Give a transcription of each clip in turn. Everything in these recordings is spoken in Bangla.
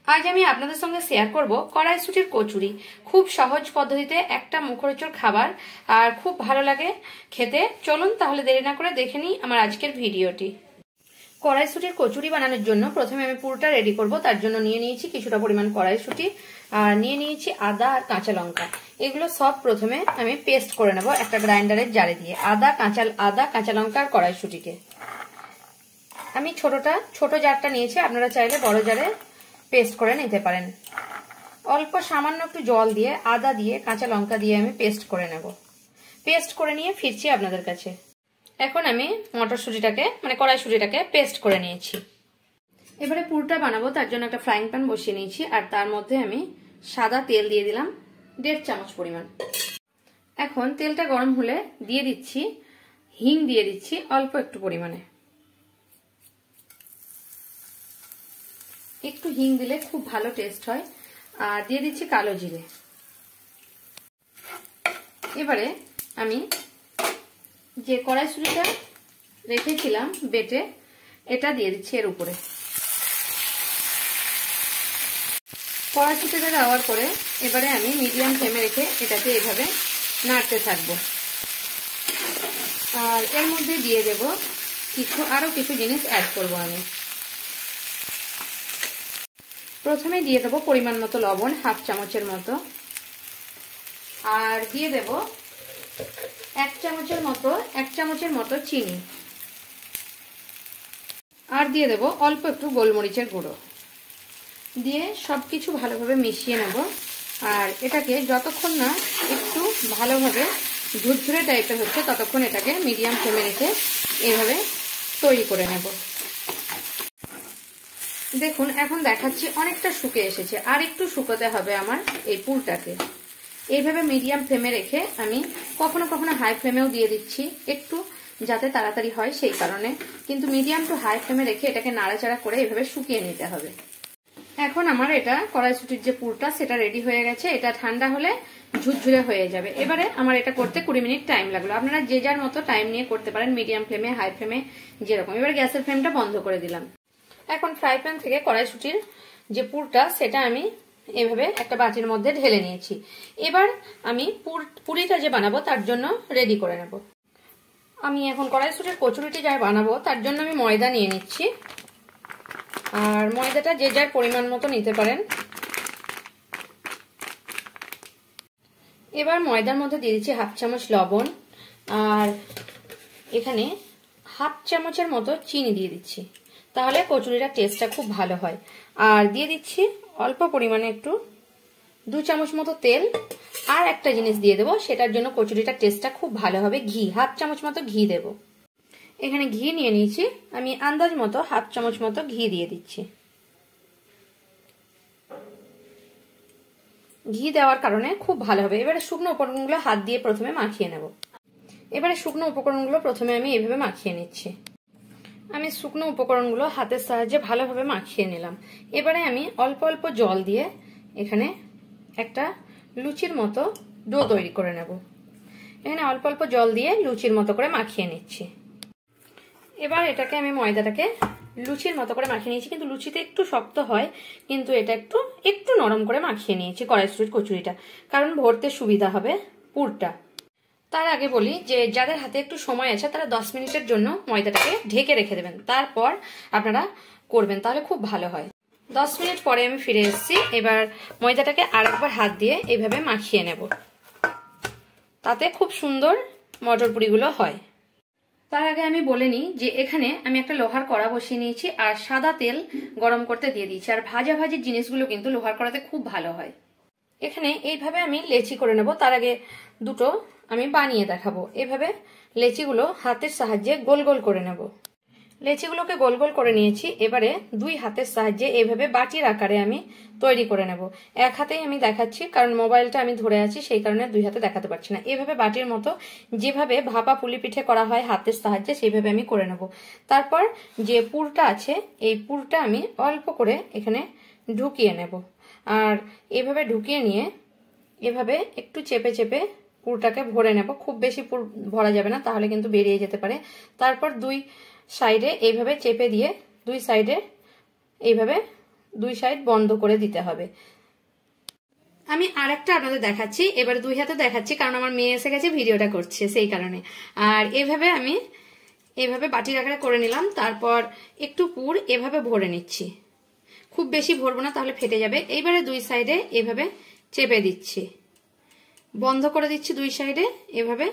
আজ আমি আপনাদের সঙ্গে শেয়ার করব কড়াইশুঁটির কচুরি। খুব সহজ পদ্ধতিতে একটা মুখরোচক খাবার, আর খুব ভালো লাগে খেতে। চলুন তাহলে দেরি না করে দেখে নিই আমার আজকের ভিডিওটি। কড়াইশুঁটির কচুরি বানানোর জন্য প্রথমে আমি পুরোটা রেডি করব। তার জন্য নিয়ে নিয়েছি কিছুটা পরিমাণ কড়াইশুঁটি, আর নিয়ে নিয়েছি আদা আর কাঁচা লঙ্কা। এগুলো সব প্রথমে আমি পেস্ট করে নেব একটা গ্রাইন্ডারের জারে দিয়ে। আদা, কাঁচা লঙ্কা আর কড়াইশুঁটিকে আমি ছোট জারটা নিয়েছি, আপনারা চাইলে বড় জারে পেস্ট করে নিতে পারেন। অল্প সামান্য একটু জল দিয়ে আদা দিয়ে কাঁচা লঙ্কা দিয়ে আমি পেস্ট করে নেব। পেস্ট করে নিয়ে ফিরছি আপনাদের কাছে। এখন আমি মটরশুঁটিটাকে কড়াইশুঁটিটাকে পেস্ট করে নিয়েছি। এবারে পুরটা বানাবো, তার জন্য একটা ফ্রাইং প্যান বসিয়ে নিয়েছি, আর তার মধ্যে আমি সাদা তেল দিয়ে দিলাম 1.5 চামচ পরিমাণ। এখন তেলটা গরম হলে দিয়ে দিচ্ছি হিং, দিয়ে দিচ্ছি অল্প একটু পরিমাণে। একটু হিং দিলে খুব ভালো টেস্ট হয়। আর দিয়ে দিচ্ছি কালো জিরে। এবারে আমি যে কড়াইশুঁটিটা রেখেছিলাম বেটে, এটা দিয়ে দিচ্ছি এর উপরে। কড়াইশুঁটিটা দেওয়ার পরে এবারে আমি মিডিয়াম ফ্লেমে রেখে এটাকে এভাবে নাড়তে থাকবো। আর এর মধ্যে দিয়ে দেব আরো কিছু জিনিস অ্যাড করব আমি। প্রথমে দিয়ে দেবো পরিমাণ মতো লবণ, 1/2 চামচের মতো। আর দিয়ে দেব 1 চামচের মতো চিনি। আর দিয়ে দেব অল্প একটু গোলমরিচের গুঁড়ো। দিয়ে সবকিছু ভালোভাবে মিশিয়ে নেব। আর এটাকে যতক্ষণ না একটু ভালোভাবে ঝুরঝুরে টাইপের হচ্ছে ততক্ষণ এটাকে মিডিয়াম ফ্লেমে রেখে এভাবে তৈরি করে নেব। দেখুন এখন দেখাচ্ছি অনেকটা শুকিয়ে এসেছে, আর একটু শুকোতে হবে আমার এই পুরটাকে। এইভাবে মিডিয়াম ফ্লেমে রেখে আমি কখনো কখনো হাই ফ্লেমেও দিয়ে দিচ্ছি, একটু যাতে তাড়াতাড়ি হয় সেই কারণে। কিন্তু মিডিয়াম টু হাই ফ্লেমে রেখে এটাকে নাড়াচাড়া করে এভাবে শুকিয়ে নিতে হবে। এখন আমার এটা কড়াইশুঁটির যে পুরটা সেটা রেডি হয়ে গেছে। এটা ঠান্ডা হলে ঝুরঝুরে হয়ে যাবে। এবারে আমার এটা করতে 20 মিনিট টাইম লাগলো। আপনারা যে যার মতো টাইম নিয়ে করতে পারেন, মিডিয়াম ফ্লেমে, হাই ফ্লেমে, যেরকম। এবার গ্যাসের ফ্লেমটা বন্ধ করে দিলাম। এখন ফ্রাই প্যান থেকে কড়াইশুঁটির যে পুরটা সেটা আমি এভাবে একটা বাটির মধ্যে ঢেলে নিয়েছি। এবার আমি পুরিটা যে বানাবো তার জন্য রেডি করে নেব। আমি এখন কড়াইশুঁটির কচুরিটি যা বানাবো তার জন্য আমি ময়দা নিয়ে নিচ্ছি। আর ময়দাটা যে যার পরিমাণ মতো নিতে পারেন। এবার ময়দার মধ্যে দিয়ে দিচ্ছি 1/2 চামচ লবণ, আর এখানে 1/2 চামচের মতো চিনি দিয়ে দিচ্ছি, তাহলে কচুরিটার টেস্টটা খুব ভালো হয়। আর দিয়ে দিচ্ছি অল্প পরিমাণে একটু 2 চামচ মতো তেল। আর একটা জিনিস দিয়ে দেবো, সেটার জন্য কচুরিটার টেস্টটা খুব ভালো হবে, ঘি। 1/2 চামচ মতো ঘি দেব। এখানে ঘি নিয়ে নিয়েছি আমি, আন্দাজ মতো 1/2 চামচ মতো ঘি দিয়ে দিচ্ছি। ঘি দেওয়ার কারণে খুব ভালো হবে। এবারে শুকনো উপকরণগুলো হাত দিয়ে প্রথমে মাখিয়ে নেব। আমি এইভাবে মাখিয়ে নিচ্ছি। আমি শুকনো উপকরণগুলো হাতের সাহায্যে ভালোভাবে মাখিয়ে নিলাম। এবারে আমি অল্প অল্প জল দিয়ে এখানে একটা লুচির মতো ডো তৈরি করে নেব। এখানে অল্প অল্প জল দিয়ে লুচির মতো করে মাখিয়ে নিচ্ছি। এবার এটাকে আমি ময়দাটাকে লুচির মতো করে মাখিয়ে নিয়েছি, কিন্তু লুচিতে একটু শক্ত হয়, কিন্তু এটা একটু নরম করে মাখিয়ে নিয়েছি কড়াইশুঁটির কচুরিটা, কারণ ভরতে সুবিধা হবে পুরটা। তার আগে বলি যে যাদের হাতে একটু সময় আছে তারা 10 মিনিটের জন্য ময়দাটাকে ঢেকে রেখে দেবেন, তারপর আপনারা করবেন, তাহলে খুব ভালো হয়। 10 মিনিট পরে আমি ফিরে এসেছি। এবার ময়দাটাকে আরেকবার হাত দিয়ে এইভাবে মাখিয়ে নেব, তাতে খুব সুন্দর মটর পুরিগুলো হয়। তার আগে আমি বলে নিই যে এখানে আমি একটা লোহার কড়া বসিয়ে নিয়েছি, আর সাদা তেল গরম করতে দিয়ে দিয়েছি। আর ভাজাভাজির জিনিসগুলো কিন্তু লোহার কড়াতে খুব ভালো হয়। এখানে এইভাবে আমি লেচি করে নেব। তার আগে দুটো আমি বানিয়ে দেখাবো। এভাবে লেচিগুলো হাতের সাহায্যে গোল গোল করে নেব। লেচিগুলোকে গোল গোল করে নিয়েছি। এবারে 2 হাতের সাহায্যে এইভাবে বাটির আকারে আমি তৈরি করে নেব। এক হাতেই আমি দেখাচ্ছি, কারণ মোবাইলটা আমি ধরে আছি, সেই কারণে 2 হাতে দেখাতে পারছি না। এভাবে বাটির মতো যেভাবে ভাপা পুলি পিঠে করা হয় হাতের সাহায্যে, সেইভাবে আমি করে নেব। তারপর যে পুরটা আছে এই পুরটা আমি অল্প করে এখানে ঢুকিয়ে নেব। আর এভাবে ঢুকিয়ে নিয়ে এভাবে একটু চেপে চেপে পুরটাকে ভরে নেব। খুব বেশি পুর ভরা যাবে না, তাহলে কিন্তু বেরিয়ে যেতে পারে। তারপর 2 সাইডে এইভাবে চেপে দিয়ে 2 সাইডে এইভাবে দুই সাইড বন্ধ করে দিতে হবে। আমি আরেকটা আপনাদের দেখাচ্ছি, এবার দুই হাতে দেখাচ্ছি কারণ আমার মেয়ে এসে গেছে ভিডিওটা করছে সেই কারণে। আর এভাবে আমি এভাবে বাটির আকারে করে নিলাম, তারপর একটু পুর এভাবে ভরে নিচ্ছি, খুব বেশি ভরবো না তাহলে ফেটে যাবে। এইবারে দুই সাইডে এভাবে চেপে দিচ্ছি, বন্ধ করে দিচ্ছি দুই সাইডে এভাবে,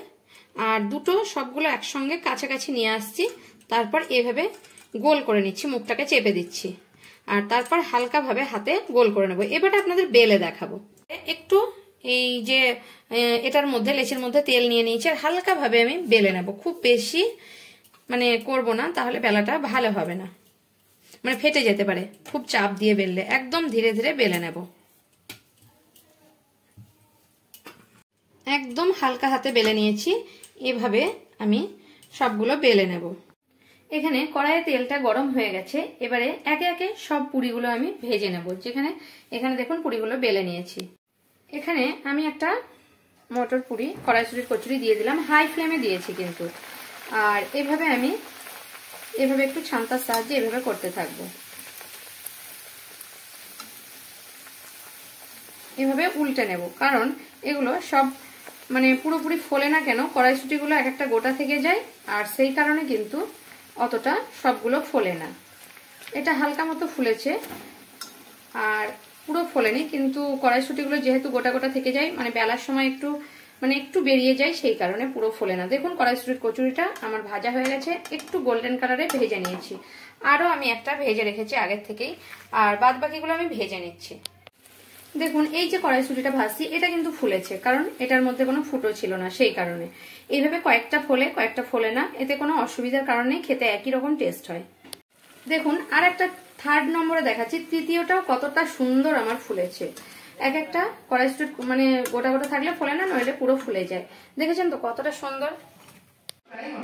আর দুটো সবগুলো একসঙ্গে কাছাকাছি নিয়ে আসছি, তারপর এভাবে গোল করে নিচ্ছি, মুখটাকে চেপে দিচ্ছি, আর তারপর হালকাভাবে হাতে গোল করে নেবো। এবারে আপনাদের বেলে দেখাবো। একটু এই যে এটার মধ্যে লেচির মধ্যে তেল নিয়ে নিয়েছি, আর হালকাভাবে আমি বেলে নেব, খুব বেশি মানে করব না তাহলে বেলাটা ভালো হবে না, মানে ফেটে যেতে পারে খুব চাপ দিয়ে বেললে। একদম ধীরে ধীরে বেলে নেব, একদম হালকা হাতে বেলে নিয়েছি। এভাবে আমি সবগুলো বেলে নেব। এখানে কড়াইয়ে তেলটা গরম হয়ে গেছে, এবারে একে একে সব পুরিগুলো আমি ভেজে নেব। এখানে দেখুন পুরিগুলো বেলে নিয়েছি। এখানে আমি একটা মটর পুরি কড়াইশুঁটির কচুরি দিয়ে দিলাম, হাই ফ্লেমে দিয়েছি কিন্তু। আর এভাবে আমি এভাবে একটু ছান্তার সাহায্যে এভাবে করতে থাকবো, এভাবে উল্টে নেব, কারণ এগুলো সব মানে পুরোপুরি ফোলে না কেন, কড়াইশুঁটিগুলো এক একটা গোটা থেকে যায়, আর সেই কারণে কিন্তু অতটা সবগুলো ফোলে না। এটা হালকা মতো ফুলেছে আর পুরো ফোলেনি, কিন্তু কড়াইশুঁটিগুলো যেহেতু গোটা গোটা থেকে যায়, মানে বেলার সময় একটু বেরিয়ে যায়, সেই কারণে পুরো ফোলে না। দেখুন কড়াইশুঁটির কচুরিটা আমার ভাজা হয়ে গেছে, একটু গোল্ডেন কালারে ভেজে নিয়েছি। আরও আমি একটা ভেজে রেখেছি আগের থেকেই, আর বাদ বাকিগুলো আমি ভেজে নিচ্ছি। দেখুন এই যে কড়াইশুঁটিটা ভাজছি এটা কিন্তু ফুলেছে, কারণ এটার মধ্যে কোনো ফুটো ছিল না, সেই কারণে। এইভাবে কয়েকটা ফোলে কয়েকটা ফোলে না, এতে কোনো অসুবিধার কারণে খেতে একই রকম টেস্ট হয়। দেখুন আর একটা থার্ড নম্বরে দেখাচ্ছি, তৃতীয়টাও কতটা সুন্দর আমার ফুলেছে। এক একটা কড়াইশুঁটি মানে গোটা গোটা থাকলে ফোলে না, নইলে পুরো ফুলে যায়। দেখেছেন তো কতটা সুন্দর।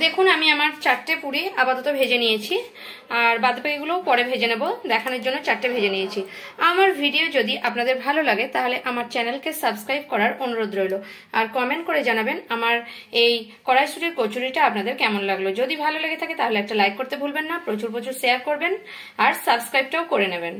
দেখুন আমি আমার 4টে পুরি আপাতত ভেজে নিয়েছি, আর বাদবাকিগুলোও পরে ভেজে নেব, দেখানোর জন্য 4টে ভেজে নিয়েছি। আমার ভিডিও যদি আপনাদের ভালো লাগে তাহলে আমার চ্যানেলকে সাবস্ক্রাইব করার অনুরোধ রইল, আর কমেন্ট করে জানাবেন আমার এই কড়াইশুঁটির কচুরিটা আপনাদের কেমন লাগলো। যদি ভালো লেগে থাকে তাহলে একটা লাইক করতে ভুলবেন না, প্রচুর প্রচুর শেয়ার করবেন, আর সাবস্ক্রাইবটাও করে নেবেন।